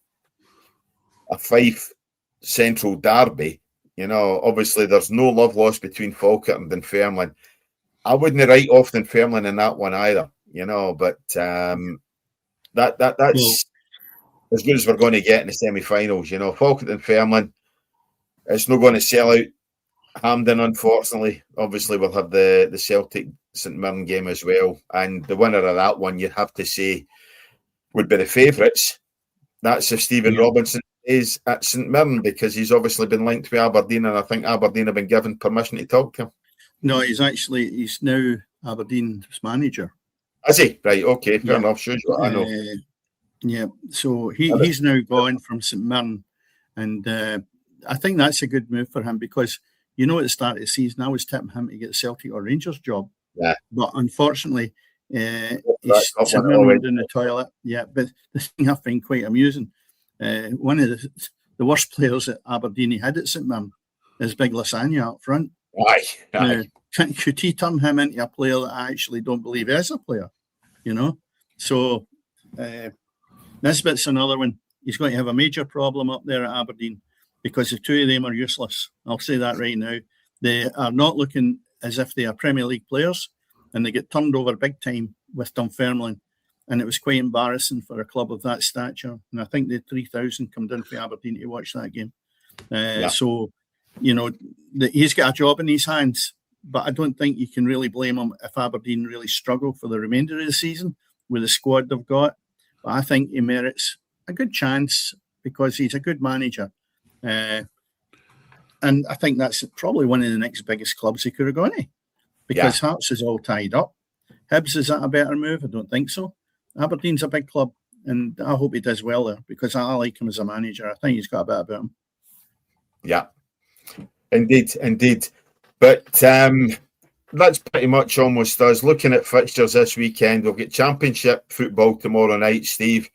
Fife Central derby. You know, obviously there's no love lost between Falkirk and Dunfermline. I wouldn't write off Dunfermline in that one either, you know, but that's as good as we're going to get in the semi-finals. You know, Falkirk and Dunfermline, it's not going to sell out Hampden, unfortunately. Obviously, we'll have the Celtic St Mirren game as well, and the winner of that one, you'd have to say, would be the favourites. That's if Stephen Robinson is at St Mirren, because he's obviously been linked with Aberdeen, and I think Aberdeen have been given permission to talk to him. No, he's now Aberdeen's manager. Is he? Right, okay, fair enough. Shows you what I know. Yeah, so he's now gone from St Mirren, and I think that's a good move for him, because you know at the start of the season I was tipping him to get the Celtic or Rangers job. Yeah. But unfortunately, St Mirren went in the toilet. Yeah, but the thing I find quite amusing, one of the worst players at Aberdeen he had at St Mirren is Big Lasagna up front. Aye. Could he turn him into a player that I actually don't believe is a player? You know? So Nisbet's another one. He's going to have a major problem up there at Aberdeen, because the two of them are useless. I'll say that right now. They are not looking as if they are Premier League players, and they get turned over big time with Dunfermline. And it was quite embarrassing for a club of that stature. And I think the 3,000 come down from Aberdeen to watch that game. So, you know, he's got a job in his hands, but I don't think you can really blame him if Aberdeen really struggle for the remainder of the season with the squad they've got. But I think he merits a good chance, because he's a good manager. And I think that's probably one of the next biggest clubs he could have gone to, because Hearts is all tied up. Hibs, is that a better move? I don't think so. Aberdeen's a big club, and I hope he does well there, because I like him as a manager. I think he's got a bit about him. Yeah, indeed. But that's pretty much almost us. Looking at fixtures this weekend, we'll get Championship football tomorrow night, Steve.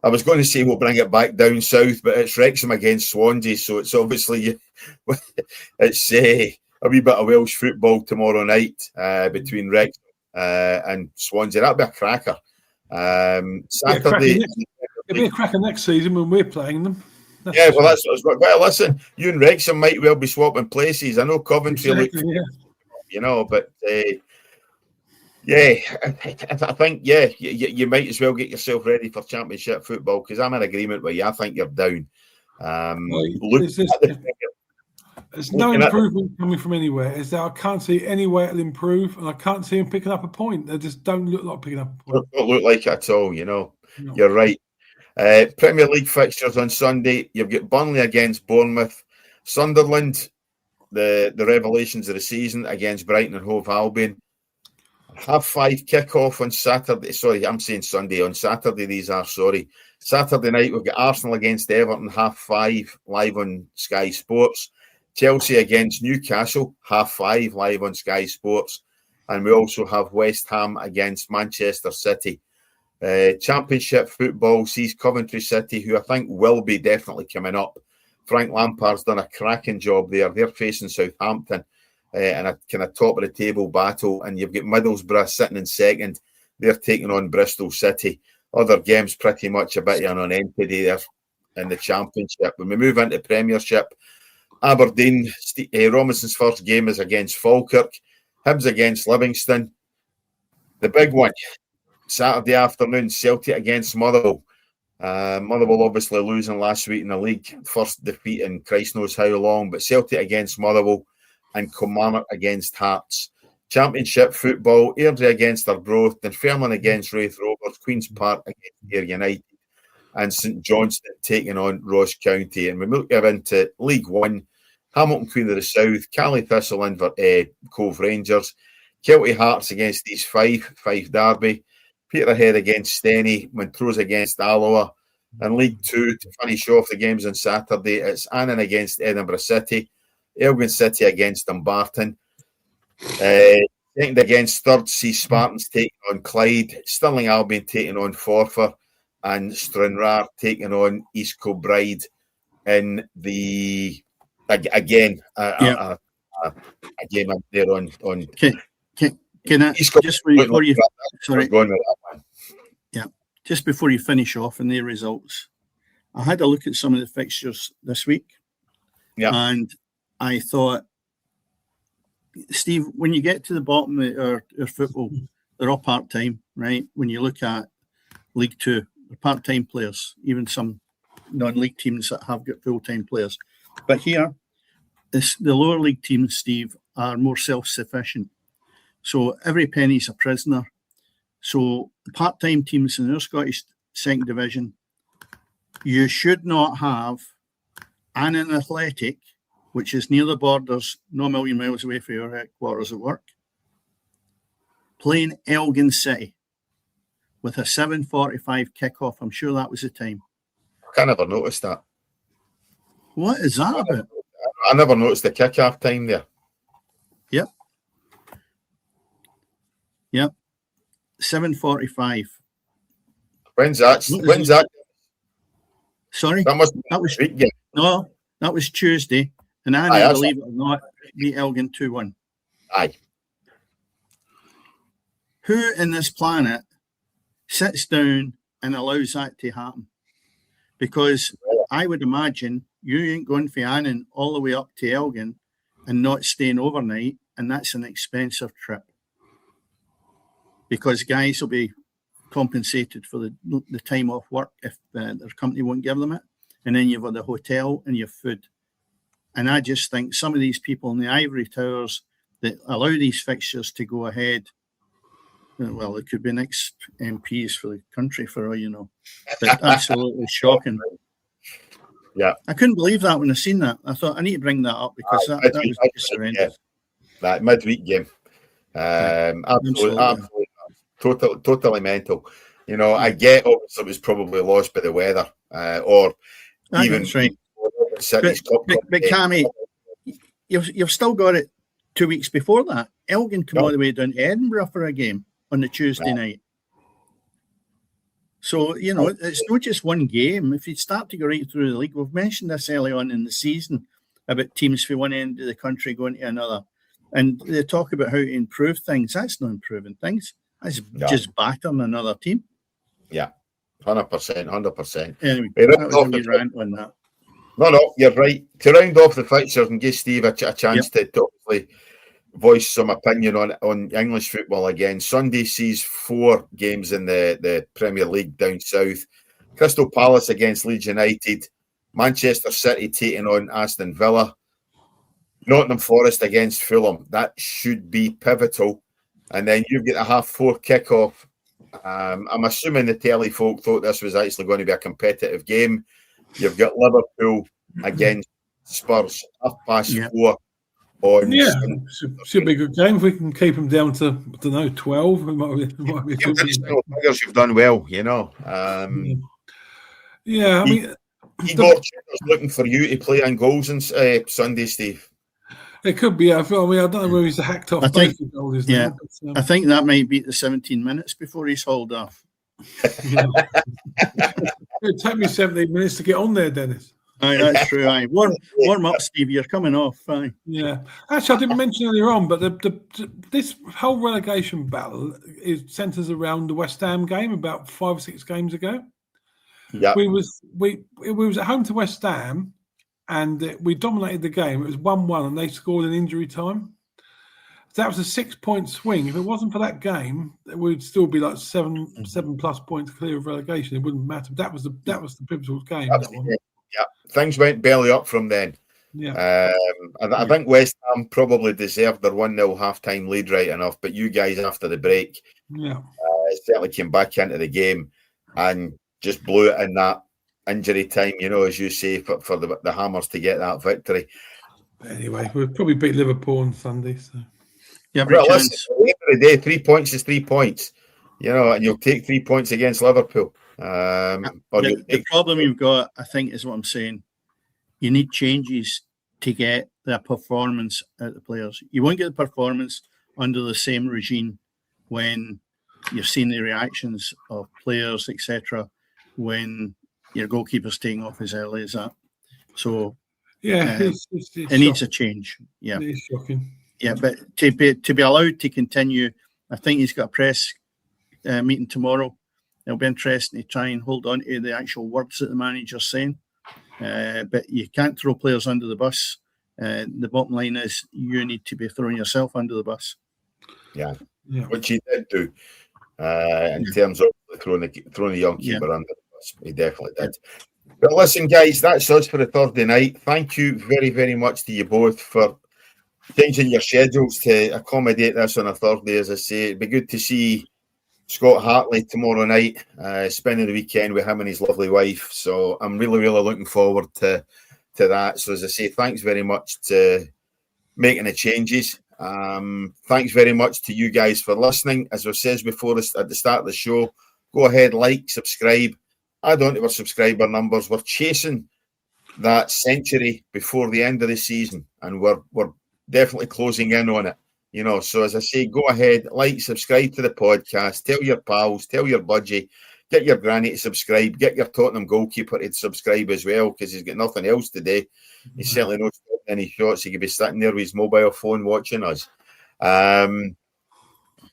I was going to say we'll bring it back down south, but it's Wrexham against Swansea, so it's obviously it's a wee bit of Welsh football tomorrow night between Wrexham and Swansea. That'll be a cracker. Saturday, it'll be a cracker next season when we're playing them. That's well, listen, you and Wrexham might well be swapping places. I know Coventry, you know, but. I think you might as well get yourself ready for Championship football, because I'm in agreement with you. I think you're down. There's no improvement coming from anywhere. I can't see any way it'll improve, and I can't see him picking up a point. They just don't look like picking up a point. Don't look like it at all. You know, no. You're right. Premier League fixtures on Sunday. You've got Burnley against Bournemouth, Sunderland, the revelations of the season, against Brighton and Hove Albion. 5:30 kickoff on Saturday. Sorry, I'm saying Sunday. On Saturday, these are. Sorry. Saturday night, we've got Arsenal against Everton, 5:30, live on Sky Sports. Chelsea against Newcastle, 5:30, live on Sky Sports. And we also have West Ham against Manchester City. Championship football sees Coventry City, who I think will be definitely coming up. Frank Lampard's done a cracking job there. They're facing Southampton. And a kind of top of the table battle, and you've got Middlesbrough sitting in second. They're taking on Bristol City. Other games pretty much a bit of an entity there in the Championship. When we move into Premiership, Aberdeen, Robinson's first game is against Falkirk. Hibs against Livingston. The big one, Saturday afternoon, Celtic against Motherwell. Motherwell obviously losing last week in the league. First defeat in Christ knows how long, but Celtic against Motherwell. And Kilmarnock against Hearts. Championship football, Airdrie against Arbroath, Dunfermline against Raith Rovers, Queen's Park against Ayr United, and St Johnstone taking on Ross County. And we move into League One, Hamilton Queen of the South, Cali Thistle and Cove Rangers, Kelty Hearts against East Fife Derby, Peterhead against Steny, Montrose against Alloa, In League Two, to finish off the games on Saturday, it's Annan against Edinburgh City, Elgin City against Dumbarton, second against third C Spartans taking on Clyde, Stirling Albion taking on Forfar, and Stranraer taking on East Kilbride in the a game up there on. Can I just before you sorry? Yeah, just before you finish off in their results, I had a look at some of the fixtures this week, and I thought, Steve, when you get to the bottom of our football, they're all part-time, right? When you look at League Two, they're part-time players, even some non-league teams that have got full-time players. But here, the lower league teams, Steve, are more self-sufficient. So every penny's a prisoner. So the part-time teams in the Scottish Second Division, you should not have Annan Athletic, which is near the borders, not a million miles away from your headquarters at work, playing Elgin City with a 7:45 kickoff. I'm sure that was the time. I never noticed that. What is that about? I never noticed the kick-off time there. Yep. 7:45. When's that? Sorry? That was week, yeah. No, that was Tuesday. And I believe it or not, beat Elgin 2-1. Aye. Who in this planet sits down and allows that to happen? Because I would imagine you ain't going for Annan all the way up to Elgin and not staying overnight, and that's an expensive trip. Because guys will be compensated for the time off work if their company won't give them it. And then you've got the hotel and your food. And I just think some of these people in the ivory towers that allow these fixtures to go ahead, well, it could be next MPs for the country for all you know. But absolutely shocking. Yeah. I couldn't believe that when I seen that. I thought I need to bring that up because that was just horrendous. That midweek game. Absolutely. Totally mental. You know, I get obviously it was probably lost by the weather, or even right. But Cammy, you've still got it 2 weeks before that. Elgin come all the way down to Edinburgh for a game on the Tuesday night. So, you know, it's not just one game. If you start to go right through the league, we've mentioned this early on in the season about teams from one end of the country going to another. And they talk about how to improve things. That's not improving things. That's just battering another team. Yeah, 100%. Anyway, that was a wee rant on that. No, you're right. To round off the fixtures and give Steve a chance to obviously voice some opinion on English football again. Sunday sees 4 games in the Premier League down south. Crystal Palace against Leeds United. Manchester City taking on Aston Villa. Nottingham Forest against Fulham. That should be pivotal. And then you've got a 4:30 kickoff. I'm assuming the telly folk thought this was actually going to be a competitive game. You've got Liverpool against Spurs, 4:30 on. Yeah, should be a good game if we can keep them down to 12. It might be a good figures you've done well, you know. Yeah, I mean, Igor Tudor's looking for you to play on goals on Sunday, Steve. It could be. I don't know where he's hacked off. I think that might be the 17 minutes before he's hauled off. It'd take me 17 minutes to get on there, Dennis. Aye, that's true. Aye. Warm up, Steve. You're coming off. Aye. Yeah. Actually, I didn't mention earlier on, but this whole relegation battle centres around the West Ham game about 5 or 6 games ago. Yeah. We was at home to West Ham. And we dominated the game. It was 1-1, and they scored in injury time. That was a 6-point swing. If it wasn't for that game, we'd still be like 7+ points clear of relegation. It wouldn't matter. That was the pivotal game. Yeah, things went belly up from then. Yeah, I think West Ham probably deserved their 1-0 half-time lead right enough, but you guys after the break, certainly came back into the game and just blew it in that injury time, you know, as you say, for the Hammers to get that victory. Anyway, we'll probably beat Liverpool on Sunday. So yeah, listen, at the end of the day, 3 points is 3 points, you know, and you'll take 3 points against Liverpool. The problem you've got, I think, is what I'm saying. You need changes to get the performance out of the players. You won't get the performance under the same regime when you've seen the reactions of players, etc., when your goalkeeper's taking off as early as that. So, it needs a change. Yeah, it's shocking. Yeah, but to be allowed to continue, I think he's got a press meeting tomorrow. It'll be interesting to try and hold on to the actual words that the manager's saying. But you can't throw players under the bus. The bottom line is you need to be throwing yourself under the bus. Yeah. Which he did do in terms of throwing the young keeper under the bus. He definitely did. But listen, guys, that's us for the Thursday night. Thank you very, very much to you both for changing your schedules to accommodate this on a Thursday. As I say, it'd be good to see Scott Hartley tomorrow night, spending the weekend with him and his lovely wife. So I'm really, really looking forward to that. So as I say, thanks very much to making the changes. Thanks very much to you guys for listening. As I said before at the start of the show, go ahead, like, subscribe. Add on to our subscriber numbers. We're chasing that century before the end of the season, and we're definitely closing in on it. You know, so as I say, go ahead, like, subscribe to the podcast, tell your pals, tell your budgie, get your granny to subscribe, get your Tottenham goalkeeper to subscribe as well, because he's got nothing else today. He's certainly not stopping any shots. He could be sitting there with his mobile phone watching us. But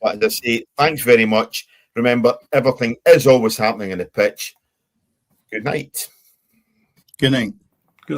as I say, thanks very much. Remember, everything is always happening in the pitch. Good night. Good night.